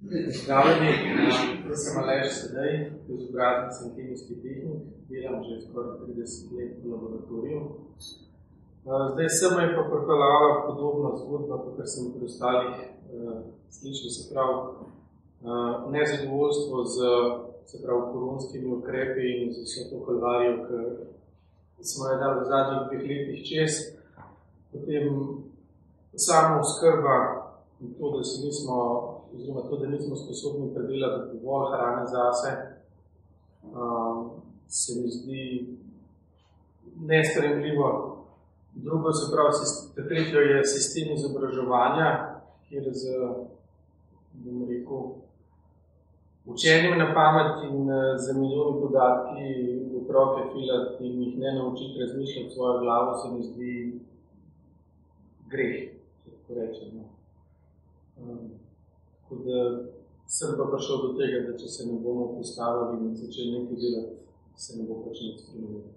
Pozdravljeni, jaz sem Aleš Sedej, izobrazben sem kemijski tehnik, delam že skoraj 30 let v laboratoriju. Zdaj sem je pa pripeljala podobna zgodba, kakor sem pri ostalih slišal, se pravi nezadovoljstvo z koronskimi ukrepi in z vso to kalvarijo, ki smo jo dali v zadnjih 2 letih čez. Potem samo oskrba in to, da se nismo, oziroma to, da nismo sposobni predelati dovolj hrane zase, se mi zdi nesprejemljivo. Drugo, se pravi, tretjo je sistem izobraževanja, kjer z, bom rekel, učenjem na pamet in z milijoni podatki otroke filati in jih ne naučiti razmišljati svojo glavo, se mi zdi greh, če tako rečem. Tako da sem pa prišel do tega, da če se ne bomo postavili in začeli nekaj delati, se ne bo pač nič spremeniti.